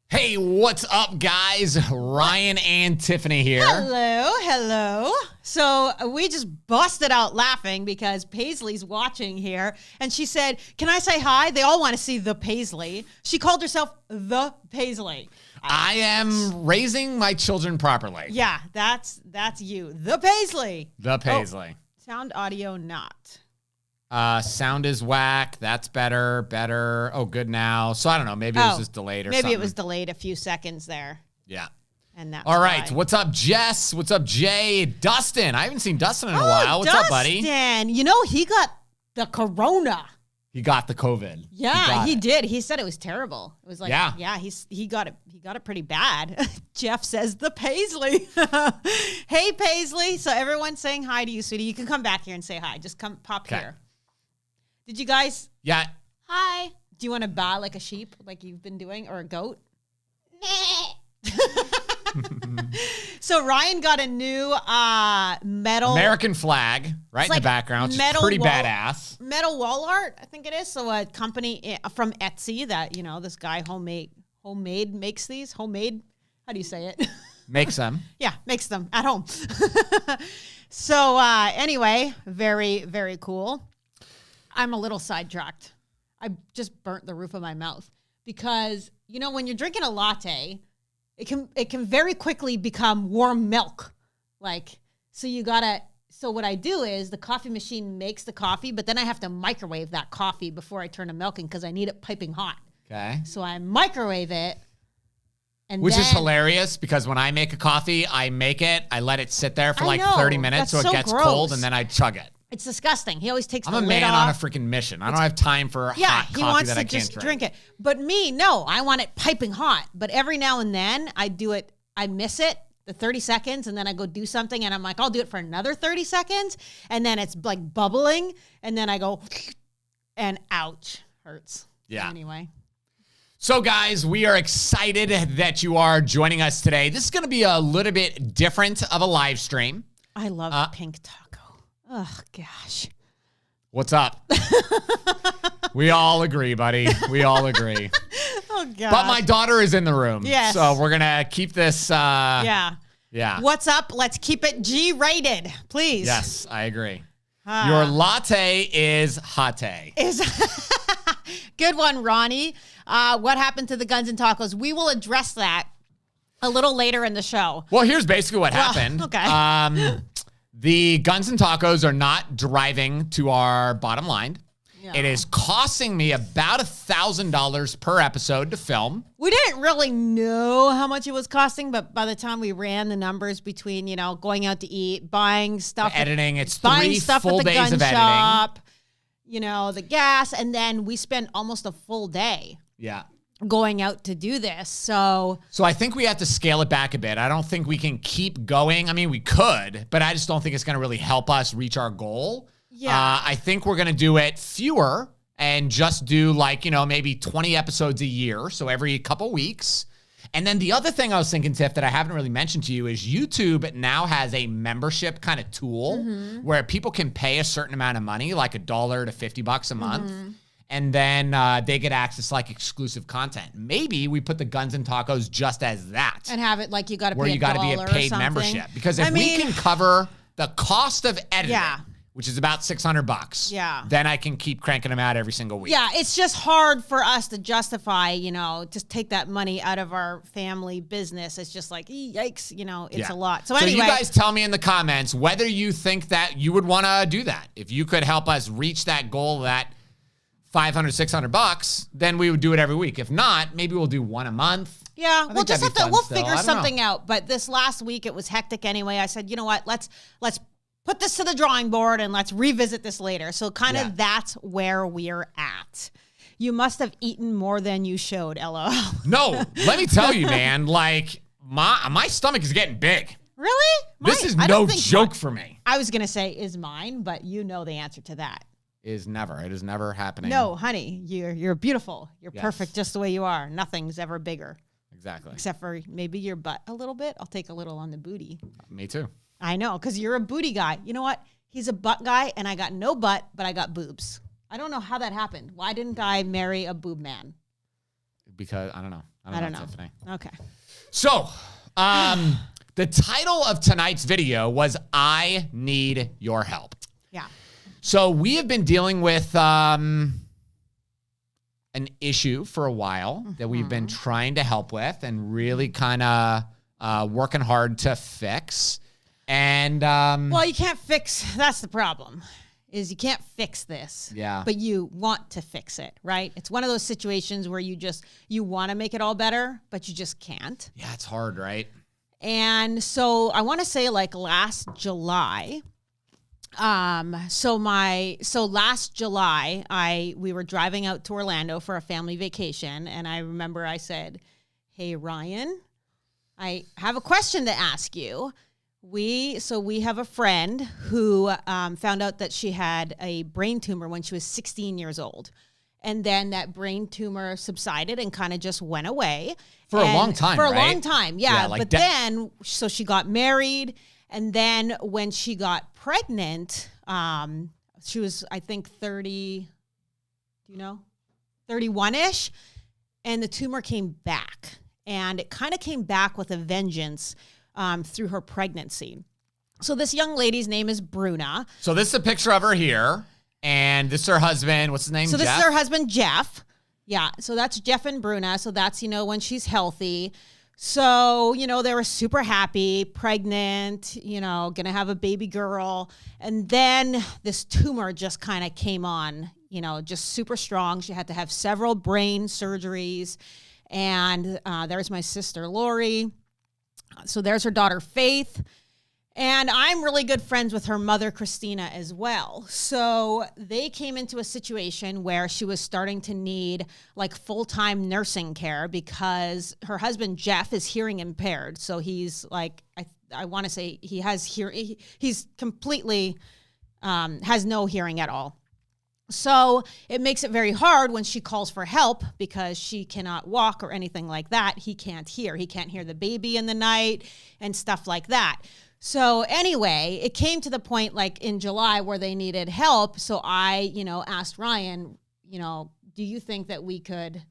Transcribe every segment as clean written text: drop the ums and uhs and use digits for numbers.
Hey, what's up, guys? Ryan and Tiffany here. Hello. So we just busted out laughing because Paisley's watching here, and she said, "Can I say hi?" They all want to see the Paisley. She called herself the Paisley. I am raising my children properly. Yeah, that's you, the Paisley. The Paisley. Oh, sound audio not. Sound is whack. That's better. Oh, good now. So I don't know. Maybe it was just delayed or something. Maybe it was delayed a few seconds there. Yeah. And that's all right. why. What's up, Jess? What's up, Jay? Dustin. I haven't seen Dustin in a while. What's up, buddy? Dustin. You know, he got the corona. He got the COVID. Yeah, he did. He said it was terrible. It was like, yeah, he got it pretty bad. Jeff says the Paisley. Hey, Paisley. So everyone's saying hi to you, sweetie. You can come back here and say hi. Just pop here. Did you guys? Yeah. Hi. Do you want to baa like a sheep, like you've been doing, or a goat? So Ryan got a new metal American flag right in the background. It's pretty badass. Metal wall art, I think it is. So a company from Etsy that, this guy homemade makes these. Homemade, how do you say it? Makes them. Yeah, makes them at home. So anyway, very, very cool. I'm a little sidetracked. I just burnt the roof of my mouth because, when you're drinking a latte, it can very quickly become warm milk. So what I do is the coffee machine makes the coffee, but then I have to microwave that coffee before I turn to milking because I need it piping hot. Okay. So I microwave it. Which is hilarious because when I make a coffee, I let it sit there for 30 minutes so it gets cold, and then I chug it. It's disgusting. He always takes the lid off. I'm a man on a freaking mission. I don't have time for hot coffee that I can't drink. Yeah, he wants to just drink it. But me, no. I want it piping hot. But every now and then, I do it. I miss it, the 30 seconds, and then I go do something, and I'm like, I'll do it for another 30 seconds, and then it's like bubbling, and then I go, and ouch, hurts. Yeah. Anyway. So, guys, we are excited that you are joining us today. This is going to be a little bit different of a live stream. I love pink taco. Oh, gosh. What's up? We all agree, buddy. We all agree. Oh, gosh. But my daughter is in the room. Yes. So we're going to keep this. Yeah. Yeah. What's up? Let's keep it G-rated, please. Yes, I agree. Your latte is hot-tay. Good one, Ronnie. What happened to the Guns and Tacos? We will address that a little later in the show. Well, here's basically what happened. Okay. The Guns and Tacos are not driving to our bottom line. Yeah. It is costing me about $1,000 per episode to film. We didn't really know how much it was costing, but by the time we ran the numbers between, going out to eat, buying stuff, editing, it's buying 3 stuff full at the days gun of editing. shop, the gas, and then we spent almost a full day. Yeah. Going out to do this. So I think we have to scale it back a bit. I don't think we can keep going. I mean, we could, but I just don't think it's going to really help us reach our goal. Yeah. I think we're going to do it fewer and just do maybe 20 episodes a year. So every couple weeks. And then the other thing I was thinking, Tiff, that I haven't really mentioned to you is YouTube now has a membership kind of tool where people can pay a certain amount of money, like $1 to $50 a month. And then they get access to exclusive content. Maybe we put the Guns and Tacos just as that. And have it like you got to pay where you got to be a paid membership. Because if we can cover the cost of editing, which is about $600, then I can keep cranking them out every single week. Yeah, it's just hard for us to justify, just take that money out of our family business. It's just like, yikes, it's a lot. So anyway. You guys tell me in the comments whether you think that you would want to do that. If you could help us reach that goal that $500, $600, then we would do it every week. If not, maybe we'll do one a month. Yeah, we'll just have to, we'll figure something out. But this last week, it was hectic anyway. I said, you know what, let's put this to the drawing board and let's revisit this later. So kind of that's where we're at. You must have eaten more than you showed, LOL. No, let me tell you, man, like my stomach is getting big. Really? This is no joke for me. I was going to say is mine, but you know the answer to that. It is never happening. No, honey, you're beautiful. You're perfect just the way you are. Nothing's ever bigger. Exactly. Except for maybe your butt a little bit. I'll take a little on the booty. Me too. I know, because you're a booty guy. You know what? He's a butt guy, and I got no butt, but I got boobs. I don't know how that happened. Why didn't I marry a boob man? Because I don't know. I don't know. Tiffany. Okay. So, the title of tonight's video was "I Need Your Help." Yeah. So we have been dealing with an issue for a while that we've been trying to help with and really kind of working hard to fix. And well, you can't fix. That's the problem. Is you can't fix this. Yeah. But you want to fix it, right? It's one of those situations where you want to make it all better, but you just can't. Yeah, it's hard, right? And so I want to say like last July. So last July, we were driving out to Orlando for a family vacation, and I remember I said, "Hey Ryan, I have a question to ask you. We have a friend who found out that she had a brain tumor when she was 16 years old. And then that brain tumor subsided and kind of just went away. For a long time, For right? a long time, yeah. Like but then, so she got married. And then when she got pregnant, she was, I think, 30, 31-ish. And the tumor came back. And it kind of came back with a vengeance through her pregnancy. So this young lady's name is Bruna. So this is a picture of her here. And this is her husband. What's his name? So Jeff? This is her husband, Jeff. Yeah. So that's Jeff and Bruna. So that's, when she's healthy. So, they were super happy, pregnant, going to have a baby girl. And then this tumor just kind of came on, just super strong. She had to have several brain surgeries. And there's my sister, Lori. So there's her daughter, Faith. And I'm really good friends with her mother, Christina, as well. So they came into a situation where she was starting to need like full-time nursing care because her husband, Jeff, is hearing impaired. So he's like, I want to say he has he's completely, has no hearing at all. So it makes it very hard when she calls for help because she cannot walk or anything like that. He can't hear. He can't hear the baby in the night and stuff like that. So anyway, it came to the point like in July where they needed help. So I, asked Ryan, do you think that we could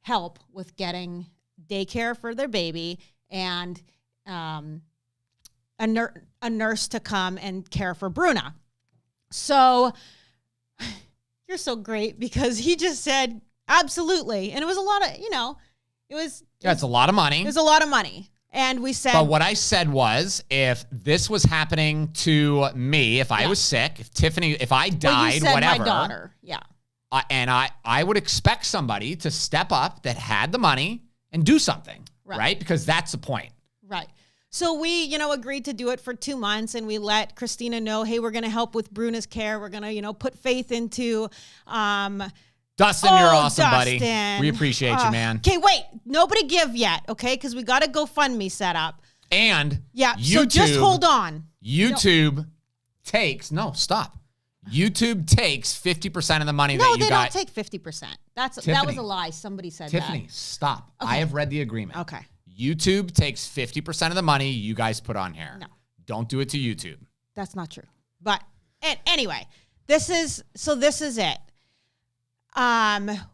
help with getting daycare for their baby and a nurse to come and care for Bruna? So you're so great because he just said, absolutely. And it was a lot of, it's a lot of money. It was a lot of money. And we said, but what I said was, if this was happening to me, if I was sick, if I died, you said whatever, my daughter, yeah, and I would expect somebody to step up that had the money and do something, right? Because that's the point, right? So we, agreed to do it for 2 months, and we let Christina know, hey, we're going to help with Bruna's care. We're going to, put Faith into. Dustin, you're awesome, Dustin. buddy. We appreciate you, man. Okay, wait. Nobody give yet, okay? Because we got a GoFundMe set up. And YouTube, so just hold on. YouTube takes, stop. YouTube takes 50% of the money that you got. No, they don't take 50%. That was a lie. Somebody said that. Tiffany, stop. Okay. I have read the agreement. Okay. YouTube takes 50% of the money you guys put on here. No. Don't do it to YouTube. That's not true. But anyway, this is it.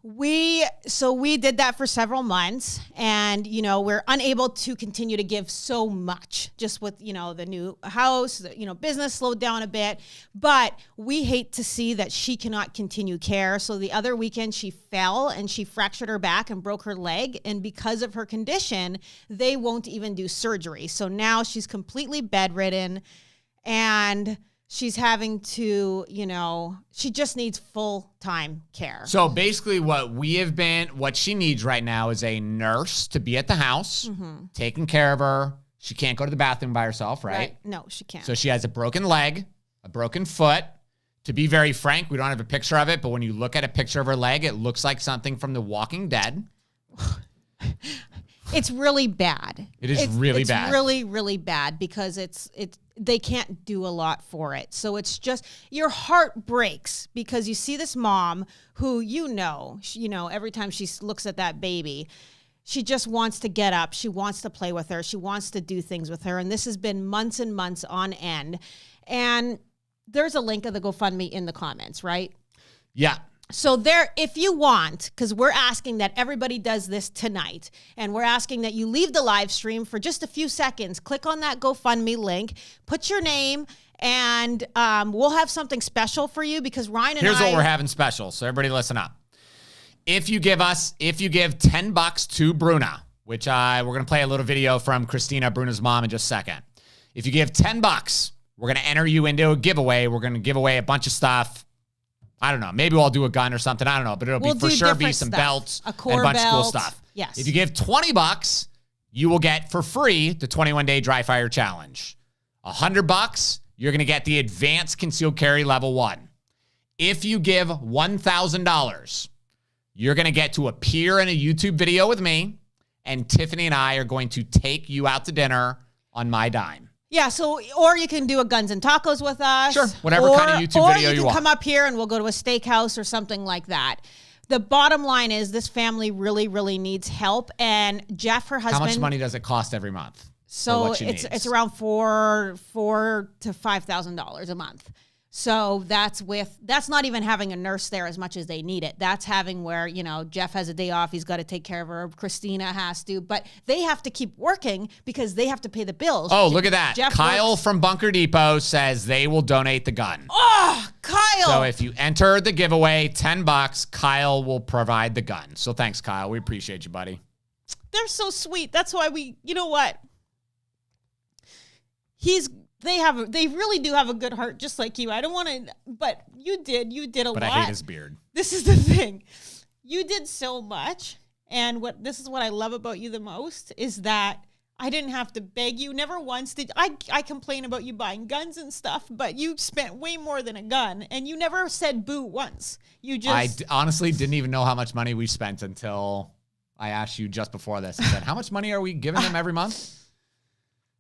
We did that for several months and, we're unable to continue to give so much just with, the new house, business slowed down a bit, but we hate to see that she cannot continue care. So the other weekend she fell and she fractured her back and broke her leg. And because of her condition, they won't even do surgery. So now she's completely bedridden and she's having to, she just needs full-time care. So basically what she needs right now is a nurse to be at the house, taking care of her. She can't go to the bathroom by herself, right? No, she can't. So she has a broken leg, a broken foot, To be very frank, we don't have a picture of it, but when you look at a picture of her leg, it looks like something from The Walking Dead. It's really bad. It is really bad. It's really, really bad because they can't do a lot for it. So it's just, your heart breaks because you see this mom who, every time she looks at that baby, she just wants to get up. She wants to play with her. She wants to do things with her. And this has been months and months on end. And there's a link of the GoFundMe in the comments, right? Yeah. So there, if you want, because we're asking that everybody does this tonight, and we're asking that you leave the live stream for just a few seconds, click on that GoFundMe link, put your name, and we'll have something special for you because Ryan and Here's what we're having special, so everybody listen up. If you give $10 to Bruna, which we're going to play a little video from Christina, Bruna's mom, in just a second. If you give $10, we're going to enter you into a giveaway. We're going to give away a bunch of stuff. I don't know. Maybe we'll do a gun or something. I don't know. But it'll be for sure be some belts and a bunch of cool stuff. Yes. If you give $20, you will get for free the 21-day dry fire challenge. $100, you're going to get the advanced concealed carry level 1. If you give $1,000, you're going to get to appear in a YouTube video with me, and Tiffany and I are going to take you out to dinner on my dime. Yeah, so, or you can do a Guns and Tacos with us. Sure, whatever kind of YouTube video you want. Or you can come up here and we'll go to a steakhouse or something like that. The bottom line is this family really, really needs help. And Jeff, her husband... How much money does it cost every month? So it's around $4,000 to $5,000 a month. So that's not even having a nurse there as much as they need it. That's having where, Jeff has a day off. He's got to take care of her. Christina has to. But they have to keep working because they have to pay the bills. Oh, look at that. Kyle from Bunker Depot says they will donate the gun. Oh, Kyle. So if you enter the giveaway, $10, Kyle will provide the gun. So thanks, Kyle. We appreciate you, buddy. They're so sweet. That's why you know what? They really do have a good heart, just like you. I don't want to, but you did a lot. But I hate his beard. This is the thing. You did so much. And this is what I love about you the most is that I didn't have to beg you. Never once did I complain about you buying guns and stuff, but you spent way more than a gun and you never said boo once. I honestly didn't even know how much money we spent until I asked you just before this. I said, how much money are we giving them every month?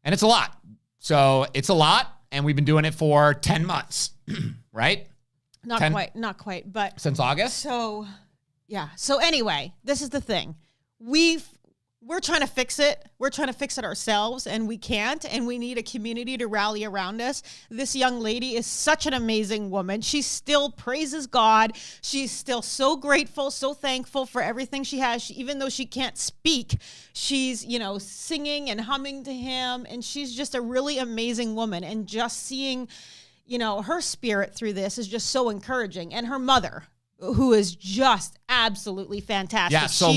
And it's a lot. So it's a lot, and we've been doing it for 10 months, right? Not quite, but... Since August? So, yeah. So anyway, this is the thing. We're trying to fix it. We're trying to fix it ourselves, and we can't, and we need a community to rally around us. This young lady is such an amazing woman. She still praises God. She's still so grateful, so thankful for everything she has. Even though she can't speak, she's, singing and humming to him, and she's just a really amazing woman. And just seeing, her spirit through this is just so encouraging. And her mother, who is just absolutely fantastic. Yeah, so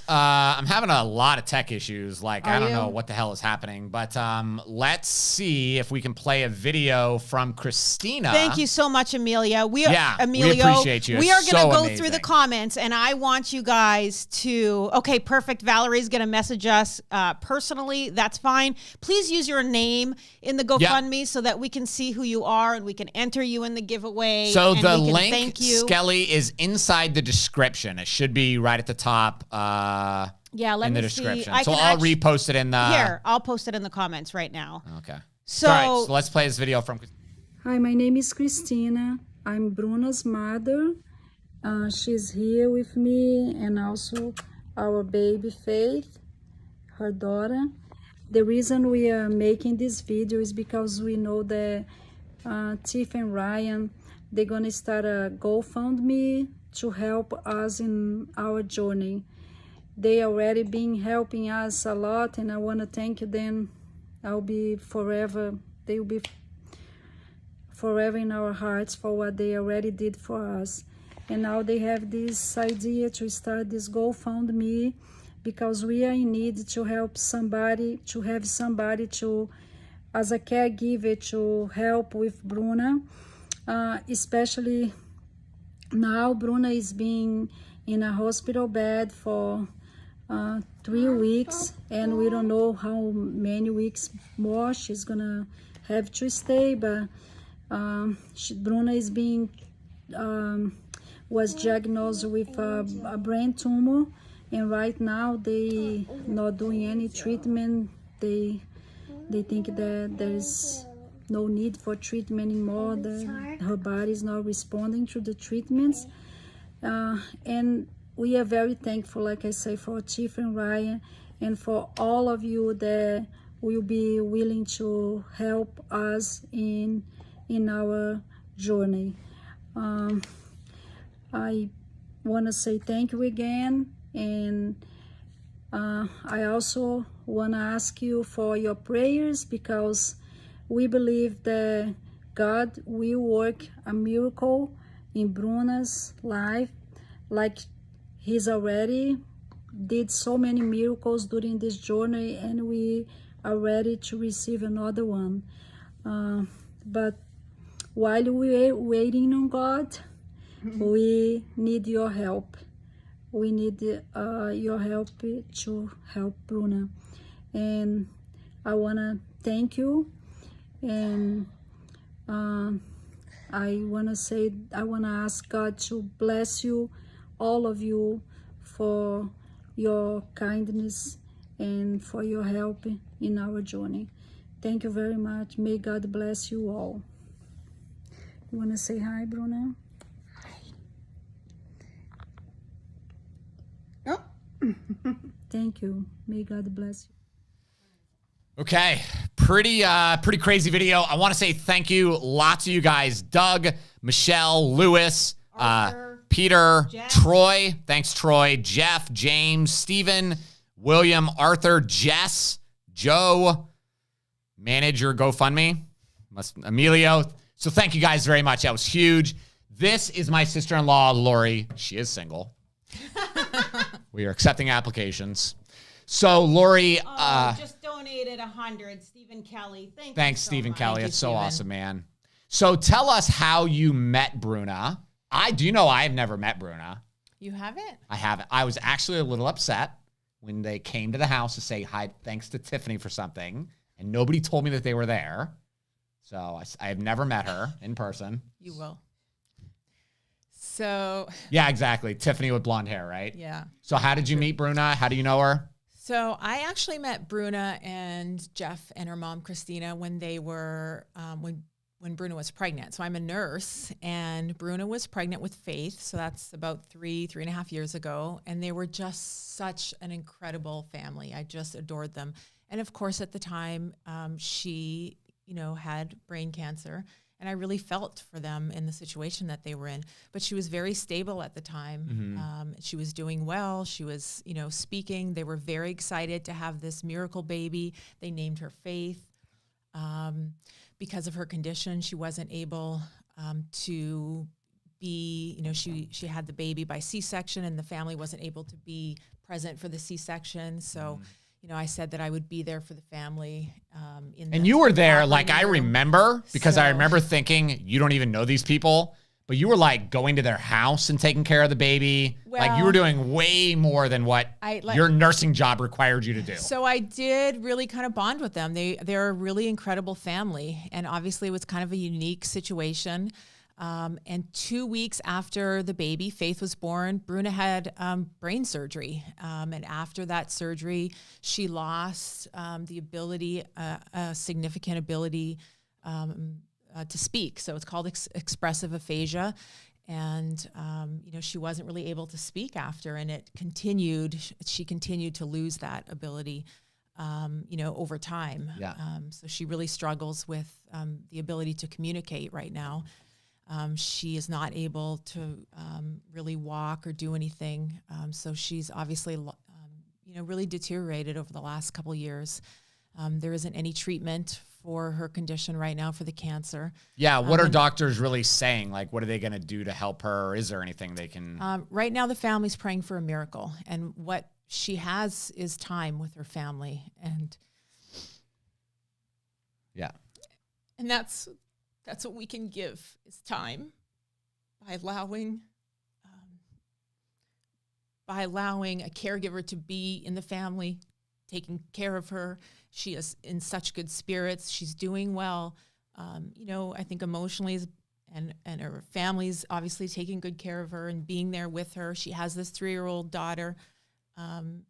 I'm having a lot of tech issues. I don't know what the hell is happening, but let's see if we can play a video from Christina. Thank you so much, Amelia. Emilio, we appreciate you. We are going to go through the comments, and I want you guys to, okay, perfect. Valerie's going to message us personally. That's fine. Please use your name in the GoFundMe so that we can see who you are and we can enter you in the giveaway. So the link, Skelly, is inside the description. It should be right at the top in the description. So I'll repost it in the... Here, I'll post it in the comments right now. Okay. All right, so let's play this video from... Hi, my name is Christina. I'm Bruna's mother. She's here with me, and also our baby Faith, her daughter. The reason we are making this video is because we know that Tiff and Ryan, they're gonna start a GoFundMe to help us in our journey. They already been helping us a lot, and I want to thank them. They will be forever in our hearts for what they already did for us. And now they have this idea to start this GoFundMe because we are in need to help somebody, to have somebody to, as a caregiver, to help with Bruna. Especially now Bruna is being in a hospital bed for 3 weeks, and we don't know how many weeks more she's gonna have to stay, but Bruna is being was diagnosed with a brain tumor, and right now they not doing any treatment. They think that there's no need for treatment anymore. That her body is not responding to the treatments, and we are very thankful, like I say, for Tiff and Ryan, and for all of you that will be willing to help us in our journey. I want to say thank you again, and I also want to ask you for your prayers, because we believe that God will work a miracle in Bruna's life, like He's already did so many miracles during this journey, and we are ready to receive another one. But while we're waiting on God, we need your help. We need your help to help Bruna. And I want to thank you. And I want to ask God to bless you, all of you, for your kindness and for your help in our journey. Thank you very much. May God bless you all. You want to say hi, Bruna? Oh. Thank you. May God bless you. Okay, pretty crazy video. I want to say thank you, lots of you guys: Doug, Michelle, Lewis, Arthur, Peter, Jeff. Troy. Thanks, Troy. Jeff, James, Stephen, William, Arthur, Jess, Joe. Manage your GoFundMe, Emilio. So thank you guys very much. That was huge. This is my sister-in-law, Lori. She is single. We are accepting applications. So Lori, just donated 100. Stephen Kelly. Thanks, so Stephen much. Kelly. Thank you, It's so Stephen. awesome, man. So tell us how you met Bruna. I do know I've never met Bruna. You haven't? I haven't. I was actually a little upset when they came to the house to say hi, thanks to Tiffany for something, and nobody told me that they were there. So I have never met her in person. You will. So, Yeah, exactly. Tiffany with blonde hair, right? yeah. So how did you meet Bruna? How do you know her? So I actually met Bruna and Jeff and her mom, Christina, when they were, when Bruna was pregnant. So I'm a nurse, and Bruna was pregnant with Faith. So that's about 3.5 years ago. And they were just such an incredible family. I just adored them. And of course, at the time, she, had brain cancer. And I really felt for them in the situation that they were in. But she was very stable at the time. She was doing well. She was, speaking. They were very excited to have this miracle baby. They named her Faith. Because of her condition, she wasn't able to be, she had the baby by C-section, and the family wasn't able to be present for the C-section. So, I said that I would be there for the family. And you were there, like, I room. remember, because I So- remember thinking, you don't even know these people, but you were like going to their house and taking care of the baby. Like, you were Well, doing way more than what your nursing job required you to do. So I did really kind of bond with them. They're a really incredible family, and obviously it was kind of a unique situation. And 2 weeks after the baby, Faith, was born, Bruna had brain surgery. And after that surgery, she lost the ability, a significant ability to speak. So it's called expressive aphasia. And, she wasn't really able to speak after, and she continued to lose that ability, over time. Yeah. So she really struggles with the ability to communicate right now. She is not able to really walk or do anything. So she's obviously, really deteriorated over the last couple of years. There isn't any treatment for her condition right now for the cancer. Yeah, what are doctors really saying? Like, what are they going to do to help her? Or is there anything they can... Right now, the family's praying for a miracle. And what she has is time with her family. And yeah. And that's what we can give, is time, by allowing a caregiver to be in the family, taking care of her. She is in such good spirits. She's doing well. I think emotionally and her family's obviously taking good care of her and being there with her. She has this 3-year-old daughter. And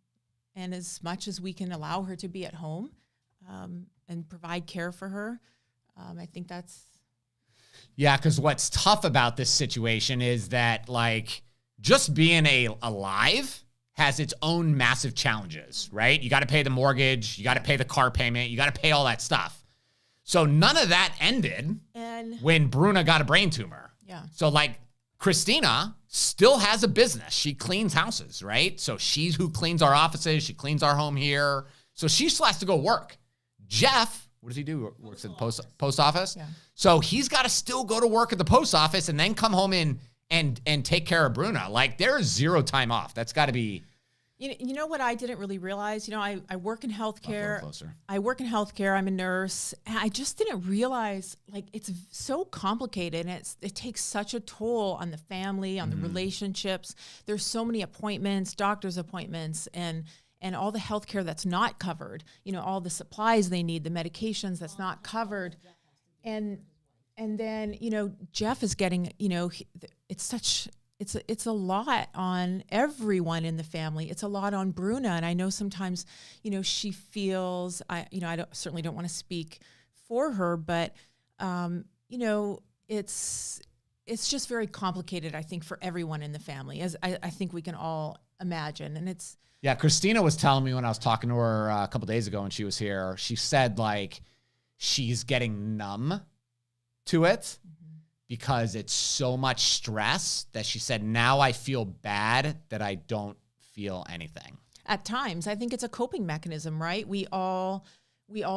as much as we can allow her to be at home and provide care for her, I think that's... Yeah, because what's tough about this situation is that, like, just being alive has its own massive challenges, right? You got to pay the mortgage, you got to pay the car payment, you got to pay all that stuff. So none of that ended when Bruna got a brain tumor. Yeah. So, like, Christina still has a business. She cleans houses, right? So she's who cleans our offices. She cleans our home here. So she still has to go work. Jeff, what does he do? Works at the post office. Yeah. So he's got to still go to work at the post office and then come home and take care of Bruna. Like, there is zero time off. That's got to be... You know what I didn't really realize? I work in healthcare. Closer. I work in healthcare. I'm a nurse. And I just didn't realize, like, it's so complicated and it takes such a toll on the family, on the relationships. There's so many appointments, doctor's appointments, and all the healthcare that's not covered. All the supplies they need, the medications that's not covered. And then, Jeff is getting, it's a lot on everyone in the family. It's a lot on Bruna. And I know sometimes, she feels, I certainly don't want to speak for her, but, it's just very complicated, I think, for everyone in the family, as I think we can all imagine. And it's... Yeah, Christina was telling me when I was talking to her a couple days ago when she was here, she said, like, she's getting numb to it. Because it's so much stress that she said, now I feel bad that I don't feel anything. At times, I think it's a coping mechanism, right? We all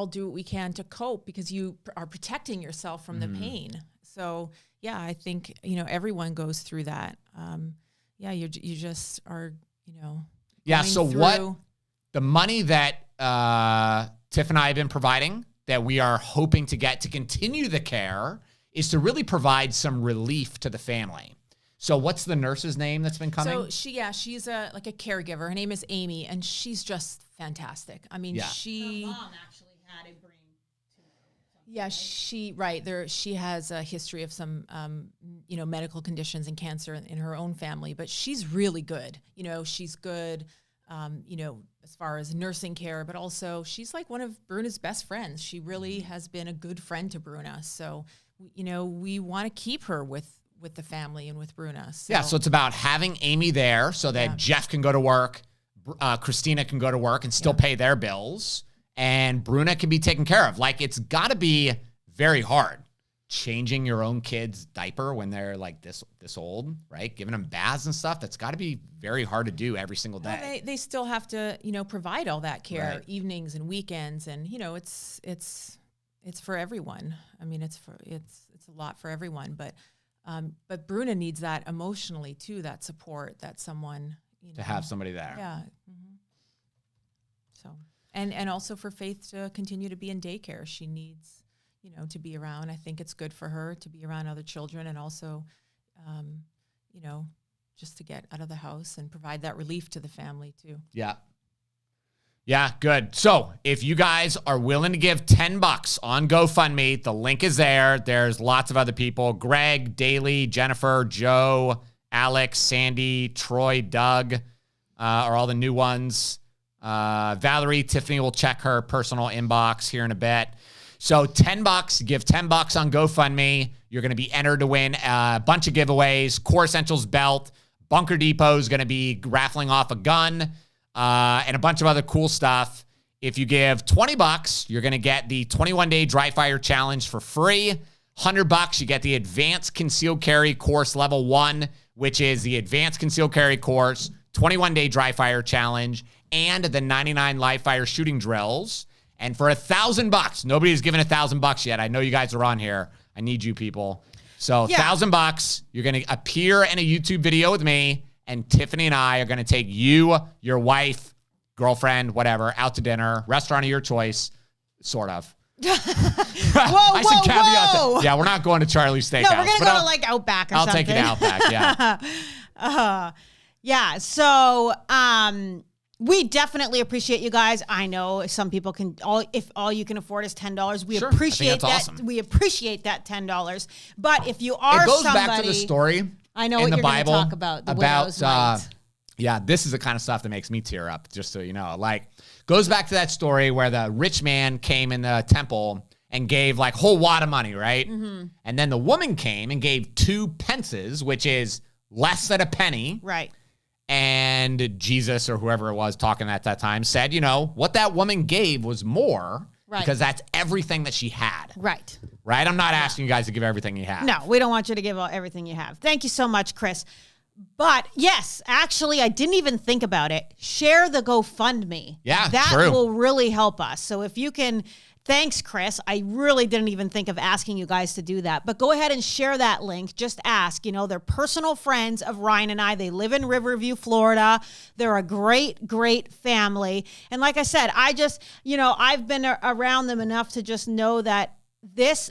do what we can to cope because you are protecting yourself from the pain. So yeah, I think, everyone goes through that. You just are, Yeah. So through. What the money that Tiff and I have been providing that we are hoping to get to continue the care is to really provide some relief to the family. So what's the nurse's name that's been coming? So she's a caregiver. Her name is Amy, and she's just fantastic. I mean, Her mom actually had a brain tumor. Yeah, she has a history of some medical conditions and cancer in her own family, but she's really good. She's good as far as nursing care, but also she's like one of Bruna's best friends. She really has been a good friend to Bruna. So we want to keep her with the family and with Bruna. So. Yeah, so it's about having Amy there so that Jeff can go to work, Christina can go to work and still pay their bills, and Bruna can be taken care of. Like, it's got to be very hard changing your own kid's diaper when they're like this old, right? Giving them baths and stuff. That's got to be very hard to do every single day. Well, they still have to, provide all that care, Right. evenings and weekends, and it's for everyone. I mean, it's a lot for everyone, but Bruna needs that emotionally too, that support, that someone, to have somebody there. Yeah. Mm-hmm. So, and also for Faith to continue to be in daycare. She needs, to be around. I think it's good for her to be around other children and also, just to get out of the house and provide that relief to the family too. Yeah. Yeah, good. So if you guys are willing to give $10 on GoFundMe, the link is there. There's lots of other people. Greg, Daly, Jennifer, Joe, Alex, Sandy, Troy, Doug are all the new ones. Valerie, Tiffany will check her personal inbox here in a bit. So $10, give $10 on GoFundMe. You're going to be entered to win a bunch of giveaways. Core Essentials belt. Bunker Depot is going to be raffling off a gun. And a bunch of other cool stuff. If you give $20, you're going to get the 21-day dry fire challenge for free. $100, you get the advanced concealed carry course level 1, which is the advanced concealed carry course, 21-day dry fire challenge, and the 99 live fire shooting drills. And for $1,000, nobody's given $1,000 yet. I know you guys are on here. I need you people. So $1,000, you're going to appear in a YouTube video with me. And Tiffany and I are going to take you, your wife, girlfriend, whatever, out to dinner, restaurant of your choice, sort of. Whoa, whoa. Yeah, we're not going to Charlie's Steakhouse. No, we're going to go to like Outback or I'll something. take you to Outback, yeah. Yeah. So We definitely appreciate you guys. I know some people can if all you can afford is $10. We Sure. appreciate that's that. awesome. We appreciate that $10. But if you are It goes somebody, back to the story I know in what the you're going to Bible talk about. The widow's mite. yeah, this is the kind of stuff that makes me tear up, just so you know. Like, goes back to that story where the rich man came in the temple and gave like whole wad of money, right? Mm-hmm. And then the woman came and gave 2 pences, which is less than a penny. Right. And Jesus or whoever it was talking at that time said, you know, what that woman gave was more because that's everything that she had. Right. Right? I'm not asking you guys to give everything you have. No, we don't want you to give everything you have. Thank you so much, Chris. But yes, actually, I didn't even think about it. Share the GoFundMe. Yeah, that true. will really help us. So if you can, thanks, Chris. I really didn't even think of asking you guys to do that. But go ahead and share that link. Just ask. You know, they're personal friends of Ryan and I. They live in Riverview, Florida. They're a great, great family. And like I said, I just, you know, I've been around them enough to just know that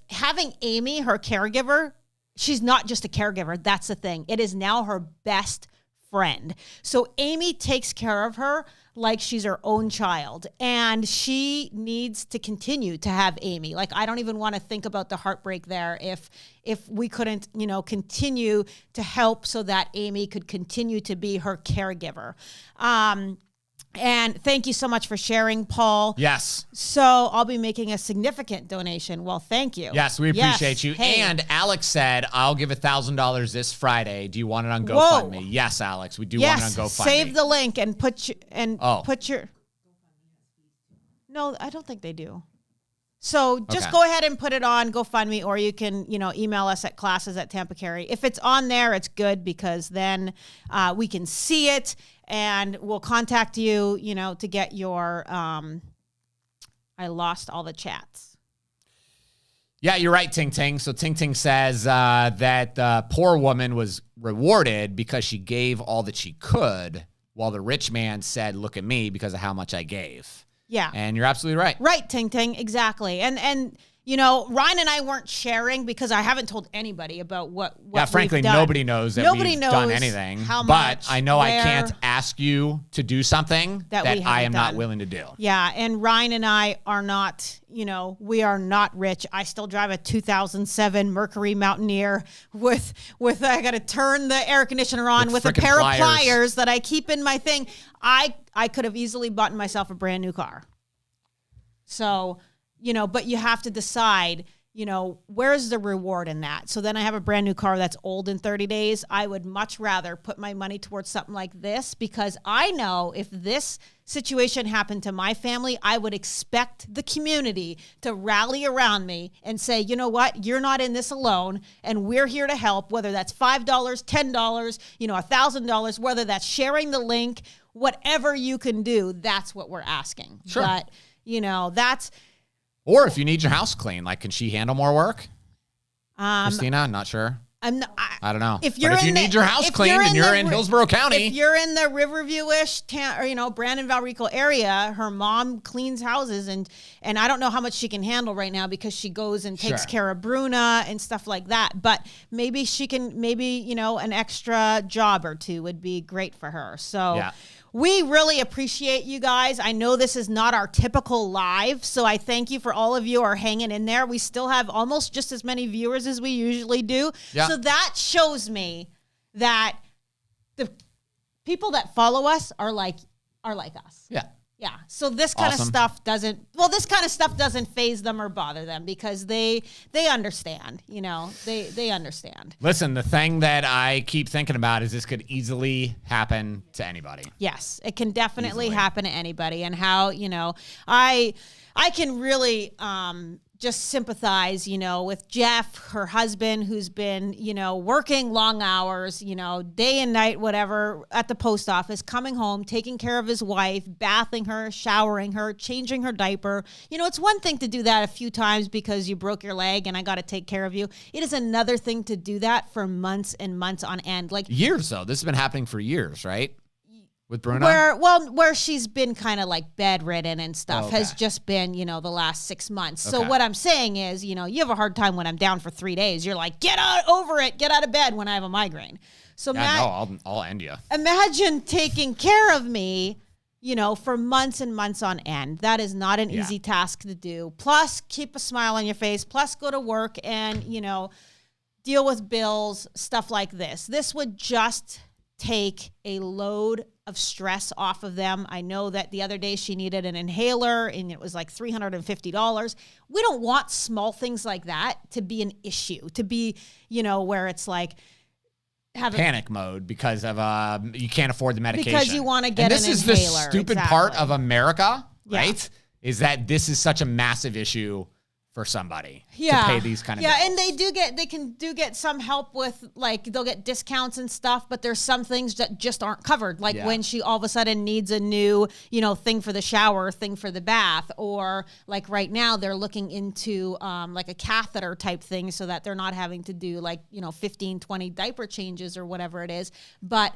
having Amy, her caregiver, she's not just a caregiver. That's the thing. It is now her best friend. So Amy takes care of her like she's her own child, and she needs to continue to have Amy. Like, I don't even want to think about the heartbreak there if we couldn't, you know, continue to help so that Amy could continue to be her caregiver. And thank you so much for sharing, Paul. Yes. So I'll be making a significant donation. Well, thank you. Yes, we appreciate you. Hey. And Alex said, I'll give $1,000 this Friday. Do you want it on GoFundMe? Yes, Alex, we do want it on GoFundMe. Save the link and put your. No, I don't think they do. So just go ahead and put it on GoFundMe, or you can, you know, email us at classes@TampaCarry. If it's on there, it's good because then we can see it and we'll contact you, you know, to get your, I lost all the chats. Yeah, you're right, Ting Ting. So Ting Ting says that the poor woman was rewarded because she gave all that she could, while the rich man said, look at me because of how much I gave. Yeah. And you're absolutely right. Right, Ting Ting, exactly. And you know, Ryan and I weren't sharing because I haven't told anybody about what yeah, frankly, we've done. nobody knows that we've done anything. How but much, I know I where, can't ask you to do something that I am not willing to do. Yeah, and Ryan and I are not, you know, we are not rich. I still drive a 2007 Mercury Mountaineer with I got to turn the air conditioner on with a pair of pliers that I keep in my thing. I could have easily bought myself a brand new car. So, you know, but you have to decide, you know, where's the reward in that? So then I have a brand new car that's old in 30 days. I would much rather put my money towards something like this because I know if this situation happened to my family, I would expect the community to rally around me and say, you know what, you're not in this alone and we're here to help, whether that's $5, $10, you know, $1,000, whether that's sharing the link, whatever you can do, that's what we're asking. Sure. But, you know, that's... Or if you need your house clean, like, can she handle more work? Christina, I'm not sure. I don't know. If you need your house cleaned and you're in Hillsborough County. If you're in the Riverview-ish, or, you know, Brandon-Valrico area, her mom cleans houses and I don't know how much she can handle right now because she goes and takes care of Bruna and stuff like that. But maybe you know, an extra job or two would be great for her. So yeah. We really appreciate you guys. I know this is not our typical live, so I thank you for all of you who are hanging in there. We still have almost just as many viewers as we usually do. Yeah. So that shows me that the people that follow us are like us. Yeah. Yeah. So this kind of stuff doesn't faze them or bother them because they understand, you know, they understand. Listen, the thing that I keep thinking about is this could easily happen to anybody. Yes, it can definitely happen to anybody. And how, you know, I can really just sympathize, you know, with Jeff, her husband, who's been, you know, working long hours, you know, day and night, whatever, at the post office, coming home, taking care of his wife, bathing her, showering her, changing her diaper. You know, it's one thing to do that a few times because you broke your leg and I got to take care of you. It is another thing to do that for months and months on end. Like years, though. This has been happening for years, right? With Bruna? Where she's been kind of like bedridden and stuff has just been, you know, the last 6 months. So what I'm saying is, you know, you have a hard time when I'm down for 3 days. You're like, get out over it. Get out of bed when I have a migraine. So I'll end you. Imagine taking care of me for months and months on end. That is not an easy task to do. Plus, keep a smile on your face. Plus, go to work and, deal with bills, stuff like this. This would just take a load of stress off of them. I know that the other day she needed an inhaler and it was like $350. We don't want small things like that to be an issue, to be, where it's like, have panic mode because of you can't afford the medication. Because you want to get and an inhaler. This is the stupid part of America, right? Is that this is such a massive issue for somebody to pay these kind of bills. And they can get some help with, like, they'll get discounts and stuff, but there's some things that just aren't covered. Like when she all of a sudden needs a new, thing for the shower, thing for the bath, or like right now they're looking into like a catheter type thing so that they're not having to do 15, 20 diaper changes or whatever it is. But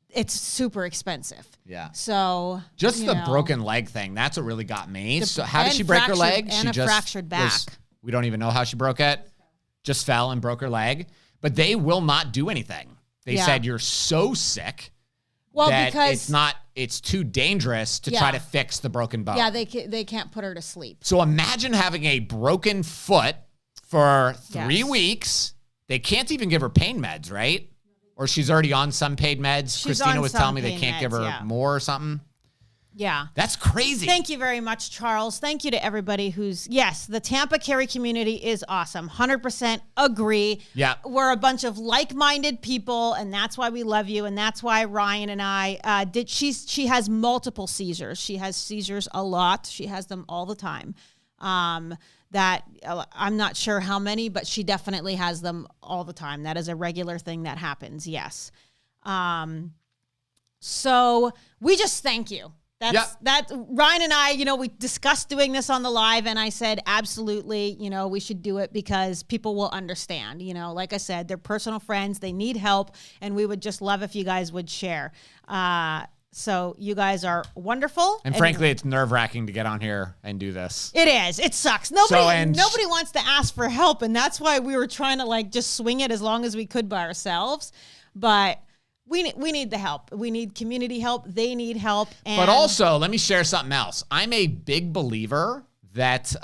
it's super expensive. Yeah. So just the broken leg thing, that's what really got me. So how did she break her leg? And she a fractured back. We don't even know how she broke it. Just fell and broke her leg. But they will not do anything. They said you're so sick that because it's too dangerous to try to fix the broken bone. Yeah, they can't put her to sleep. So imagine having a broken foot for 3 weeks. They can't even give her pain meds, right? Or she's already on some paid meds. Christina was telling me they can't give her more or something. Yeah. That's crazy. Thank you very much, Charles. Thank you to everybody the Tampa Carry community is awesome. 100% agree. Yeah. We're a bunch of like-minded people, and that's why we love you, and that's why Ryan and I she has multiple seizures. She has seizures a lot. She has them all the time. That I'm not sure how many, but she definitely has them all the time. That is a regular thing that happens. Yes. So we just thank you. That Ryan and I, we discussed doing this on the live, and I said, absolutely, we should do it because people will understand. Like I said, they're personal friends. They need help, and we would just love if you guys would share. So you guys are wonderful. And frankly, it's nerve-wracking to get on here and do this. It is. It sucks. Nobody wants to ask for help, and that's why we were trying to just swing it as long as we could by ourselves. But we need the help. We need community help. They need help. But also, let me share something else. I'm a big believer that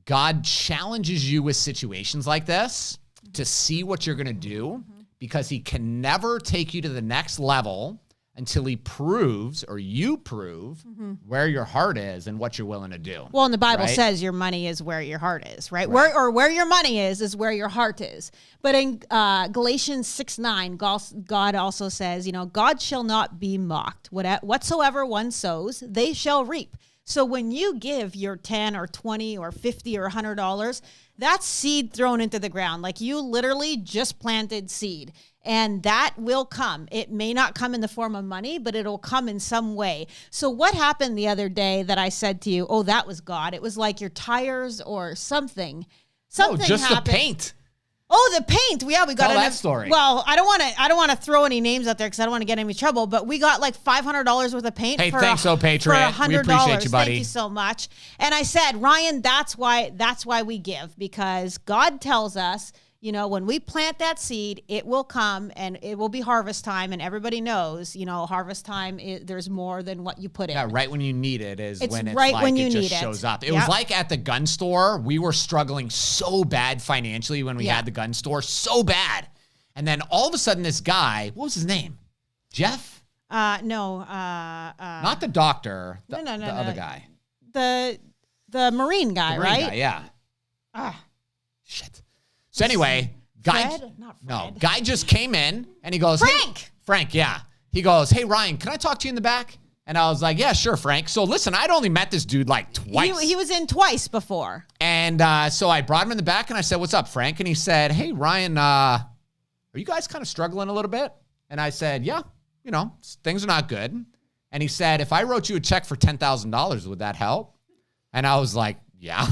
God challenges you with situations like this to see what you're going to do. Because he can never take you to the next level until he proves or you prove where your heart is and what you're willing to do. Well, and the Bible says your money is where your heart is, right? Where your money is where your heart is. But in Galatians 6:9, God also says, God shall not be mocked. Whatsoever one sows, they shall reap. So when you give your 10 or 20 or 50 or $100, that's seed thrown into the ground. Like you literally just planted seed, and that will come. It may not come in the form of money, but it'll come in some way. So what happened the other day that I said to you, oh, that was God. It was like your tires or something. Something just happened. The paint. Oh, the paint. Yeah, we got that story. Well, I don't want to throw any names out there because I don't want to get in any trouble. But we got like $500 worth of paint. Hey, thanks, Patriot. For $100. We appreciate you, buddy. Thank you so much. And I said, Ryan, that's why we give, because God tells us, when we plant that seed, it will come and it will be harvest time. And everybody knows, harvest time, there's more than what you put in. Yeah, right when you need it is when it's right like when you it just need it. shows up. It was like at the gun store. We were struggling so bad financially when we had the gun store, so bad. And then all of a sudden this guy, what was his name? Jeff? No. Not the doctor. The other guy. The Marine guy, right? Guy, yeah. Shit. So anyway, guy just came in and he goes, Frank, yeah. He goes, hey, Ryan, can I talk to you in the back? And I was like, yeah, sure, Frank. So listen, I'd only met this dude like twice. He was in twice before. And so I brought him in the back and I said, what's up, Frank? And he said, hey, Ryan, are you guys kind of struggling a little bit? And I said, yeah, things are not good. And he said, if I wrote you a check for $10,000, would that help? And I was like, yeah.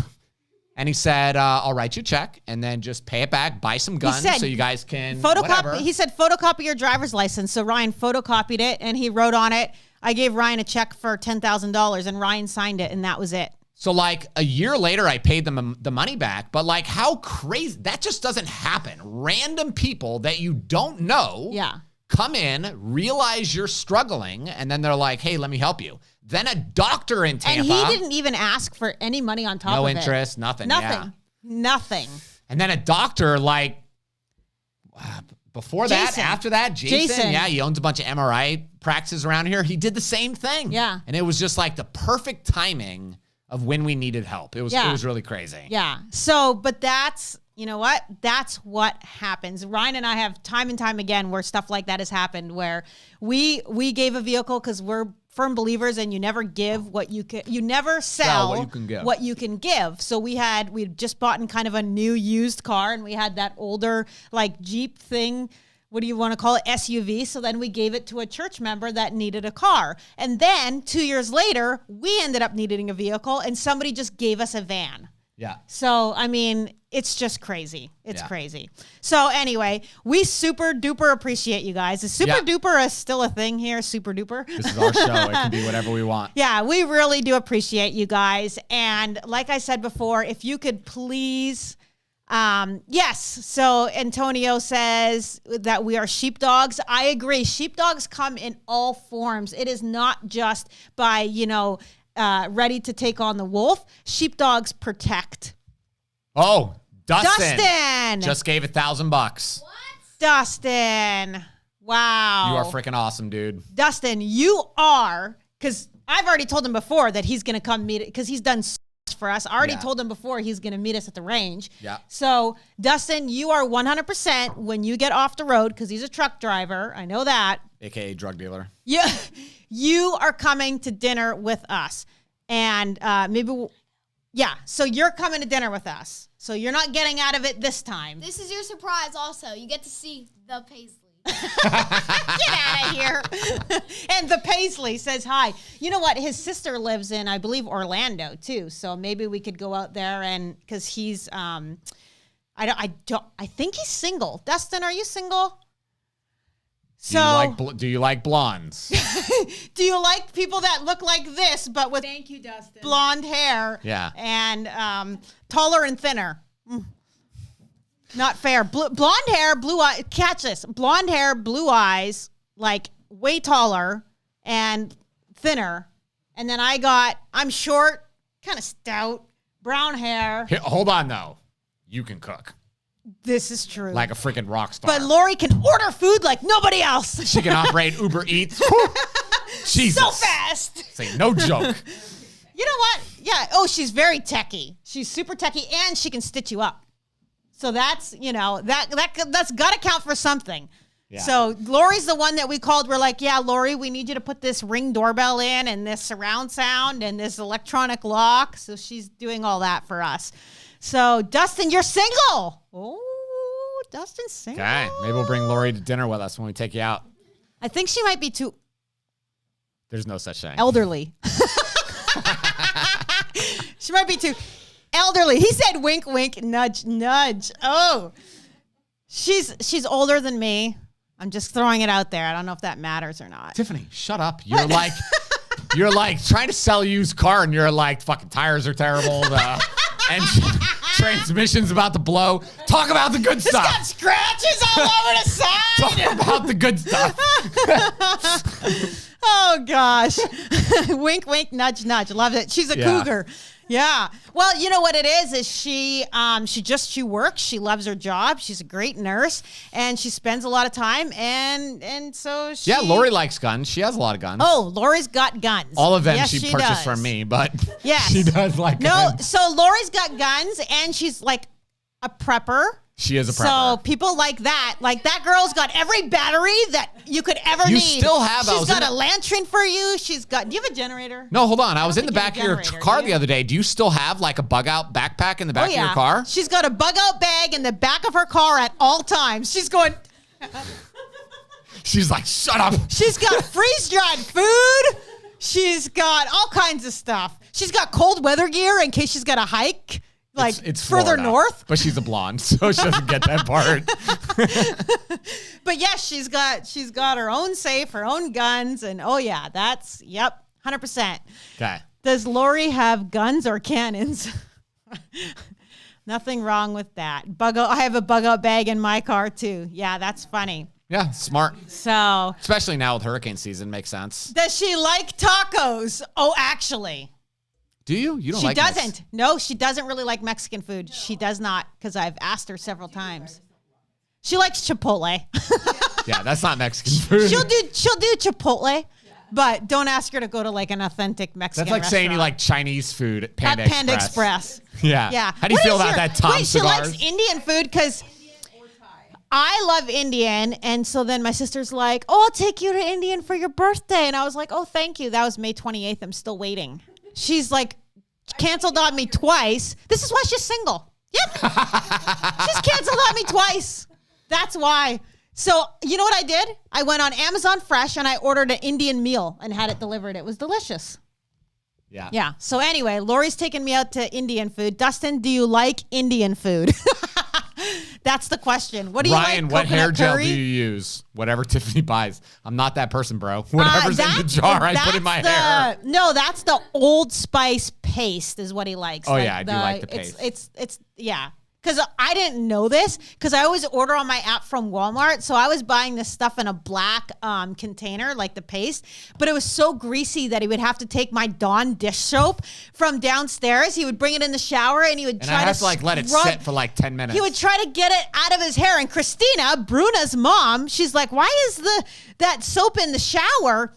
And he said, I'll write you a check and then just pay it back, buy some guns so you guys can whatever. He said, photocopy your driver's license. So Ryan photocopied it and he wrote on it, I gave Ryan a check for $10,000 and Ryan signed it and that was it. So like a year later, I paid them the money back. But like how crazy, that just doesn't happen. Random people that you don't know come in, realize you're struggling, and then they're like, hey, let me help you. Then a doctor in Tampa. And he didn't even ask for any money on top of it. No interest, nothing. Nothing. And then a doctor, like, before that, after that, Jason, yeah, he owns a bunch of MRI practices around here. He did the same thing. Yeah. And it was just like the perfect timing of when we needed help. It was really crazy. Yeah. So, but that's, you know what? That's what happens. Ryan and I have time and time again where stuff like that has happened, where we gave a vehicle because we're firm believers, and you never give what you can. You never sell what you can give. So we'd just bought in kind of a new used car, and we had that older like Jeep thing. What do you want to call it? SUV. So then we gave it to a church member that needed a car. And then 2 years later, we ended up needing a vehicle, and somebody just gave us a van. Yeah. So, I mean, it's just crazy. It's crazy. So anyway, we super duper appreciate you guys. Is super duper still a thing here? Super duper? This is our show. It can be whatever we want. Yeah, we really do appreciate you guys. And like I said before, if you could please, yes. So Antonio says that we are sheepdogs. I agree. Sheepdogs come in all forms. It is not just by, ready to take on the wolf. Sheepdogs protect. Oh, Dustin just gave $1,000. What? Dustin. Wow. You are freaking awesome, dude. Dustin, you are, because I've already told him before that he's going to come meet it, because he's done so much for us. I already told him before he's going to meet us at the range. Yeah. So, Dustin, you are 100% when you get off the road, because he's a truck driver. I know that. AKA drug dealer. Yeah. You are coming to dinner with us. And so you're coming to dinner with us. So you're not getting out of it this time. This is your surprise also. You get to see the Paisley. Get out of here. And the Paisley says hi. You know what? His sister lives in, I believe, Orlando too. So maybe we could go out there, and because he's I think he's single. Dustin, are you single? So do you like blondes? Do you like people that look like this but with Thank you, Dustin. blonde hair? Yeah. And taller and thinner. Not fair. Blonde hair, blue eyes. Catch this. Blonde hair, blue eyes, like way taller and thinner. And then I'm short, kind of stout, brown hair. Here, hold on, though. You can cook. This is true. Like a freaking rock star. But Lori can order food like nobody else. She can operate Uber Eats. Jesus. So fast. Say no joke. You know what? Yeah. Oh, she's very techie. She's super techie, and she can stitch you up. So that's, that's got to count for something. Yeah. So Lori's the one that we called. We're like, yeah, Lori, we need you to put this Ring doorbell in, and this surround sound, and this electronic lock. So she's doing all that for us. So Dustin, you're single. Oh, Dustin's single. Okay. Maybe we'll bring Lori to dinner with us when we take you out. I think she might be too There's no such thing. elderly. She might be too elderly. He said wink, wink, nudge, nudge. Oh, she's older than me. I'm just throwing it out there. I don't know if that matters or not. Tiffany, shut up. You're like trying to sell a used car, and you're like, fucking tires are terrible. The transmission's about to blow. Talk about the good stuff. It's got scratches all over the side. Talk about the good stuff. Oh, gosh. Wink, wink, nudge, nudge. Love it. She's a cougar. Yeah. Well, you know what it is she works. She loves her job. She's a great nurse, and she spends a lot of time. And so she. Yeah, Lori likes guns. She has a lot of guns. Oh, Lori's got guns. All of them she purchased from me, but yes. She does like guns. No, so Lori's got guns, and she's like a prepper. She is a prepper. So people like that girl's got every battery that you could ever need. You still have. She's got a lantern for you. Do you have a generator? No, hold on. I was in the back of your car the other day. Do you still have like a bug out backpack in the back of your car? She's got a bug out bag in the back of her car at all times. She's going. She's like, shut up. She's got freeze dried food. She's got all kinds of stuff. She's got cold weather gear in case she's got to hike. Like it's further Florida, north. But she's a blonde, so she doesn't get that part. But yes, she's got her own safe, her own guns, and 100%. Okay. Does Lori have guns or cannons? Nothing wrong with that. I have a bug out bag in my car too. Yeah, that's funny. Yeah, smart. So, Especially now with hurricane season, makes sense. does she like tacos? Oh, actually. Do you? You don't She like doesn't. No, she doesn't really like Mexican food. She does not, because I've asked her several times. She likes Chipotle. Yeah, that's not Mexican food. she'll do Chipotle, but don't ask her to go to like an authentic Mexican That's like saying you restaurant. like Chinese food at Panda At Panda Express. Express. Yeah. Yeah. How do you What feel is about your- that, Tom Wait, she Cigars? likes Indian food because I love Indian. And so then my sister's like, oh, I'll take you to Indian for your birthday. And I was like, oh, thank you. That was May 28th. I'm still waiting. She's like canceled on me twice. This is why she's single. Yep. She's canceled on me twice. That's why. So you know what I did? I went on Amazon Fresh and I ordered an Indian meal and had it delivered. It was delicious. Yeah. Yeah. So anyway, Lori's taking me out to Indian food. Dustin, do you like Indian food? That's the question. What do you Ryan, like? what hair Coconut gel curry? do you use? Whatever Tiffany buys. I'm not that person, bro. Whatever's in the jar, I put in my hair. No, that's the Old Spice paste is what he likes. Oh, yeah, I do like the paste. It's yeah. Because I didn't know this because I always order on my app from Walmart. So I was buying this stuff in a black container, like the paste. But it was so greasy that he would have to take my Dawn dish soap from downstairs. He would bring it in the shower and he would And try I to have to like let it scrub- sit for like 10 minutes. He would try to get it out of his hair. And Christina, Bruna's mom, she's like, why is that soap in the shower?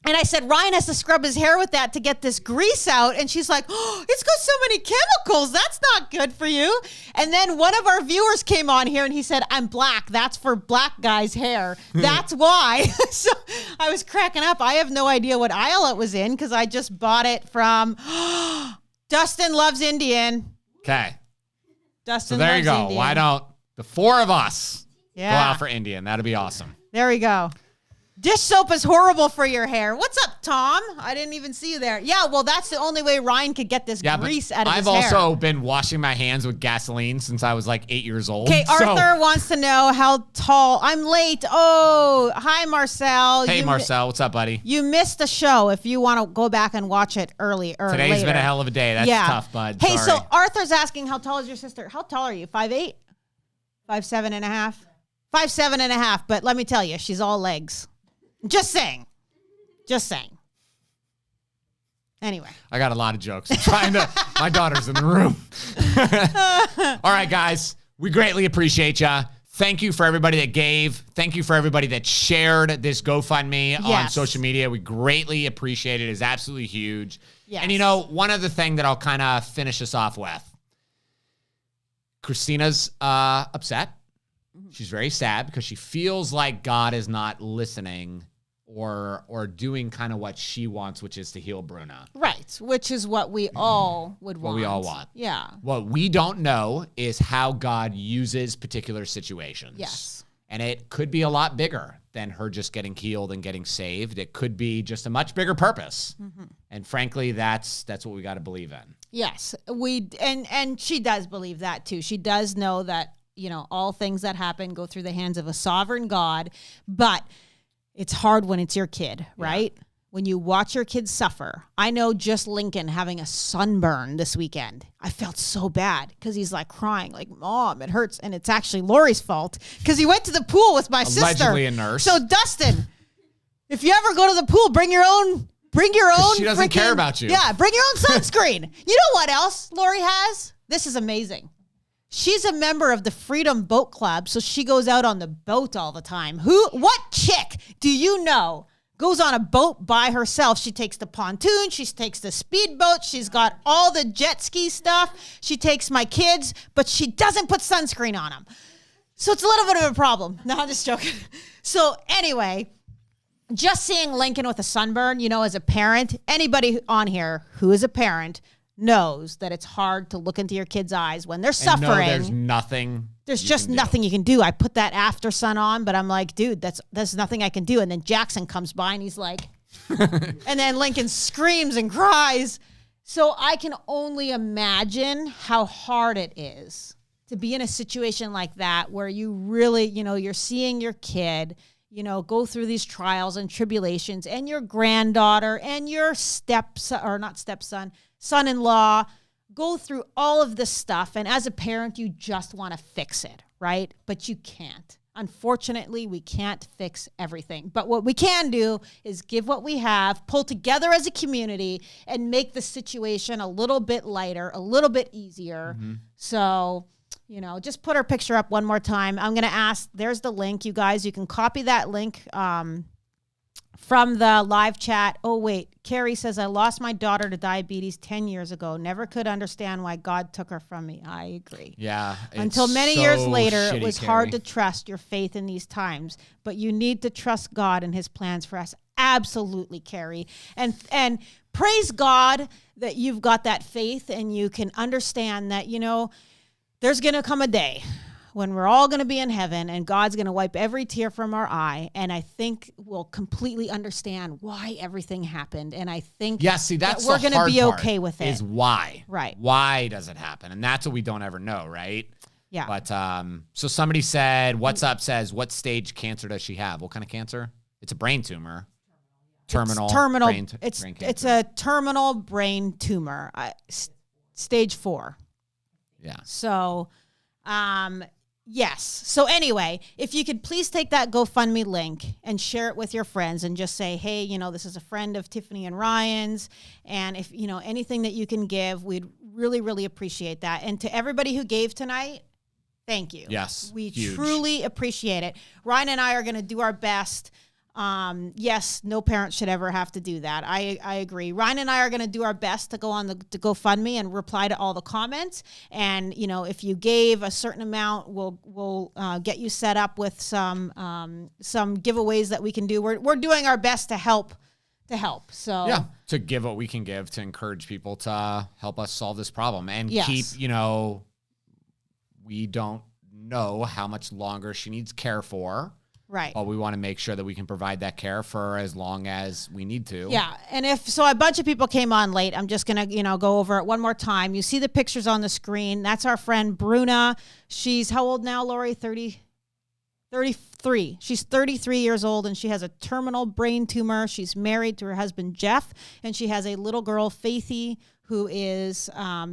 And I said, Ryan has to scrub his hair with that to get this grease out. And she's like, oh, it's got so many chemicals. That's not good for you. And then one of our viewers came on here and he said, I'm black. That's for black guys' hair. That's why. So I was cracking up. I have no idea what aisle it was in because I just bought it from Dustin Loves Indian. Okay. Dustin So there loves you go. Indian. Why don't the four of us go Yeah. out for Indian? That'd be awesome. There we go. Dish soap is horrible for your hair. What's up, Tom? I didn't even see you there. Yeah, well, that's the only way Ryan could get this Yeah, grease but out of I've his hair. also been washing my hands with gasoline since I was like 8 years old. Okay, So- Arthur wants to know how tall. I'm late. Oh, hi, Marcel. Hey, Marcel, what's up, buddy? You missed a show. If you want to go back and watch it early or Today's later. been a hell of a day. That's tough, bud. Hey, Sorry. so Arthur's asking, how tall is your sister? How tall are you? 5'8"? 5'7" and a half? 5'7" and a half, but let me tell you, she's all legs. Just saying. Just saying. Anyway. I got a lot of jokes. I'm trying to. My daughter's in the room. All right, guys. We greatly appreciate ya. Thank you for everybody that gave. Thank you for everybody that shared this GoFundMe on Yes. social media. We greatly appreciate it. It's absolutely huge. Yes. And you know, one other thing that I'll kind of finish us off with. Christina's upset. She's very sad because she feels like God is not listening or doing kind of what she wants, which is to heal Bruna. Right, which is what we all would want. What we all want. Yeah. What we don't know is how God uses particular situations. Yes. And it could be a lot bigger than her just getting healed and getting saved. It could be just a much bigger purpose. Mm-hmm. And frankly, that's what we got to believe in. Yes, and she does believe that too. She does know that, you know, all things that happen go through the hands of a sovereign God, but it's hard when it's your kid, right? When you watch your kids suffer. I know just Lincoln having a sunburn this weekend. I felt so bad because he's like crying, like, Mom, it hurts. And it's actually Lori's fault because he went to the pool with my sister. Allegedly a nurse. So Dustin, if you ever go to the pool, bring your own. She doesn't care about you. Yeah, bring your own sunscreen. You know what else Lori has? This is amazing. She's a member of the Freedom Boat Club, so she goes out on the boat all the time. What chick do you know goes on a boat by herself? She takes the pontoon, she takes the speedboat, she's got all the jet ski stuff. She takes my kids, but she doesn't put sunscreen on them. So it's a little bit of a problem. No, I'm just joking. So anyway, just seeing Lincoln with a sunburn, you know, as a parent, anybody on here who is a parent knows that it's hard to look into your kid's eyes when they're And suffering. no, there's nothing. There's you just can do. nothing you can do. I put that after sun on, but I'm like, dude, there's nothing I can do. And then Jackson comes by and he's like, and then Lincoln screams and cries. So I can only imagine how hard it is to be in a situation like that where you really, you know, you're seeing your kid, you know, go through these trials and tribulations, and your granddaughter and your son-in-law go through all of this stuff. And as a parent, you just want to fix it, right? But you can't. Unfortunately, we can't fix everything. But what we can do is give what we have, pull together as a community, and make the situation a little bit lighter, a little bit easier. So, you know, just put her picture up one more time. I'm going to ask, there's the link, you guys. You can copy that link from the live chat. Oh, wait. Carrie says, I lost my daughter to diabetes 10 years ago. Never could understand why God took her from me. I agree. Yeah. Until many years later, it was hard to trust your faith in these times. But you need to trust God and his plans for us. Absolutely, Carrie. And praise God that you've got that faith and you can understand that, you know, there's going to come a day when we're all going to be in heaven and God's going to wipe every tear from our eye. And I think we'll completely understand why everything happened. And I think that's that we're going to be okay with it. Is why. Right. Why does it happen? And that's what we don't ever know, right? Yeah. But so somebody said, what's up says, what stage cancer does she have? What kind of cancer? It's a brain tumor. Terminal. It's a terminal brain tumor. Stage 4. Yeah. So, yes. So anyway, if you could please take that GoFundMe link and share it with your friends and just say, hey, you know, this is a friend of Tiffany and Ryan's. And if, you know, anything that you can give, we'd really, really appreciate that. And to everybody who gave tonight, thank you. Yes. We huge. truly appreciate it. Ryan and I are going to do our best. Yes, no parent should ever have to do that. I agree. Ryan and I are going to do our best to go on the GoFundMe and reply to all the comments. And, you know, if you gave a certain amount, we'll get you set up with some giveaways that we can do. We're doing our best to help. So yeah, to give what we can give to encourage people to help us solve this problem and Yes. keep, you know, we don't know how much longer she needs care for. Right. But we want to make sure that we can provide that care for as long as we need to. Yeah. And if so, a bunch of people came on late. I'm just going to, you know, go over it one more time. You see the pictures on the screen. That's our friend Bruna. She's how old now, Lori? 33. She's 33 years old and she has a terminal brain tumor. She's married to her husband, Jeff, and she has a little girl, Faithy, who is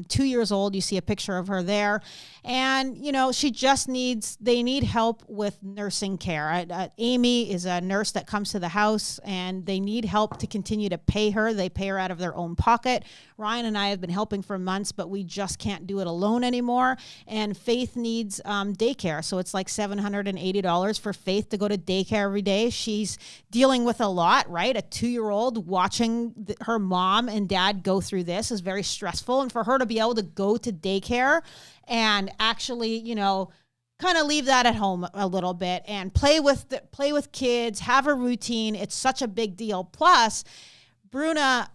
2 years old. You see a picture of her there. And, you know, they need help with nursing care. Amy is a nurse that comes to the house and they need help to continue to pay her. They pay her out of their own pocket. Ryan and I have been helping for months, but we just can't do it alone anymore. And Faith needs daycare. So it's like $780 for Faith to go to daycare every day. She's dealing with a lot, right? A 2-year-old watching her mom and dad go through this is very stressful. And for her to be able to go to daycare and actually, you know, kind of leave that at home a little bit and play with kids, have a routine. It's such a big deal. Plus, Bruna,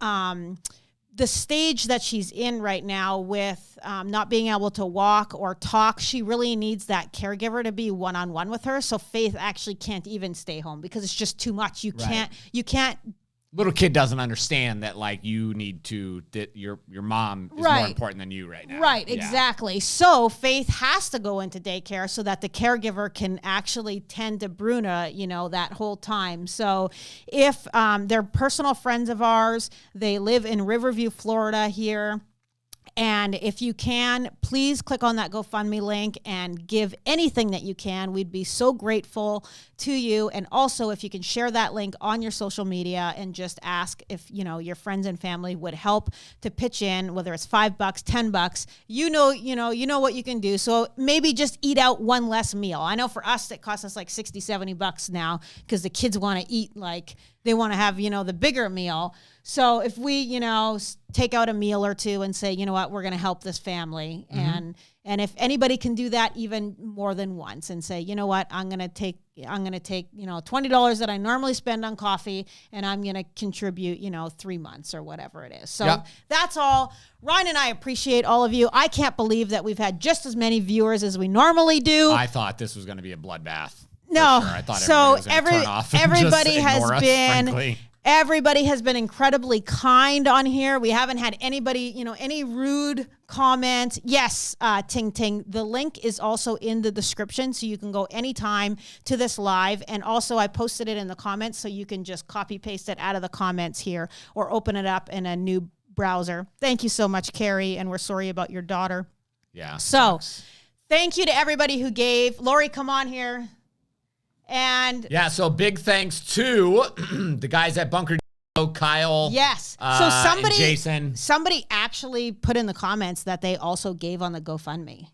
the stage that she's in right now with not being able to walk or talk, she really needs that caregiver to be one-on-one with her. So Faith actually can't even stay home because it's just too much. You can't. Little kid doesn't understand that, like, you need to, that your mom is more important than you right now. Right, Yeah. exactly. So Faith has to go into daycare so that the caregiver can actually tend to Bruna, you know, that whole time. So if they're personal friends of ours, they live in Riverview, Florida here. And if you can, please click on that GoFundMe link and give anything that you can. We'd be so grateful to you. And also, if you can share that link on your social media and just ask if, you know, your friends and family would help to pitch in, whether it's $5, $10, you know what you can do. So maybe just eat out one less meal. I know for us, it costs us like $60, $70 now because the kids want to eat, like, they want to have, you know, the bigger meal. So if we, you know, take out a meal or two and say, you know what, we're going to help this family. And if anybody can do that even more than once and say, you know what, I'm going to take, you know, $20 that I normally spend on coffee and I'm going to contribute, you know, 3 months or whatever it is. So That's all. Ryan and I appreciate all of you. I can't believe that we've had just as many viewers as we normally do. I thought this was going to be a bloodbath. No. Sure. I thought so everybody everybody has been incredibly kind on here. We haven't had anybody, you know, any rude comment. Yes, Ting Ting, the link is also in the description, so you can go anytime to this live. And also I posted it in the comments, so you can just copy paste it out of the comments here or open it up in a new browser. Thank you so much, Carrie, and we're sorry about your daughter. Yeah. So thank you to everybody who gave. Lori, come on here. And Yeah, so big thanks to the guys at Bunker Depot, Kyle. yes. So and Jason. somebody actually put in the comments that they also gave on the GoFundMe.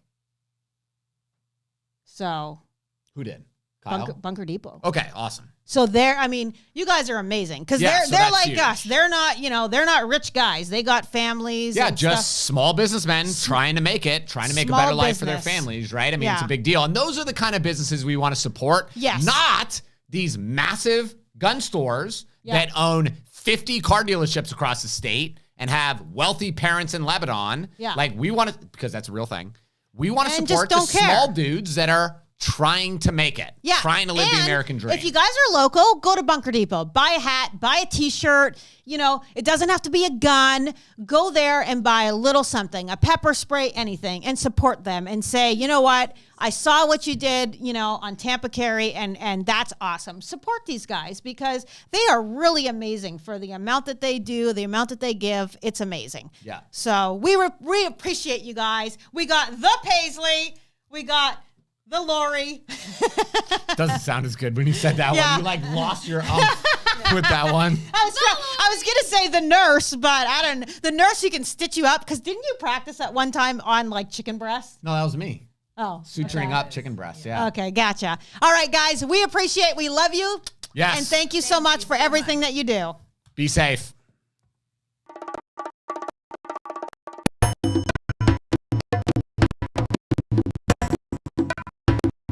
So Who did? Kyle? Bunker Depot. Okay, awesome. So you guys are amazing because Yeah, so they're that's like huge. us. They're not, they're not rich guys. They got families. Yeah, and just stuff. small businessmen trying to make a Small better life for their business. families, right? I mean, it's Yeah. a big deal. And those are the kind of businesses we want to support. Yes. Not these massive gun stores Yeah. that own 50 car dealerships across the state and have wealthy parents in Lebanon. Yeah. Like we want to, because that's a real thing. We want to And support just the don't care. small dudes that are trying to make it. Yeah. Trying to live the And American dream. If you guys are local, go to Bunker Depot. Buy a hat, buy a t-shirt. It doesn't have to be a gun. Go there and buy a little something, a pepper spray, anything, and support them and say, you know what? I saw what you did, on Tampa Carry, and that's awesome. Support these guys because they are really amazing for the amount that they do, the amount that they give. It's amazing. Yeah. So we appreciate you guys. We got the Paisley. We got the Lori. Doesn't sound as good when you said that Yeah. one. You lost your with that one. I was gonna say the nurse, but I don't. The nurse who can stitch you up because didn't you practice at one time on chicken breast? No, that was me. Oh, Suturing okay. up chicken breasts. Yeah. Okay, gotcha. All right, guys, we appreciate. We love you. Yes. And thank you so much for everything that you do. Be safe.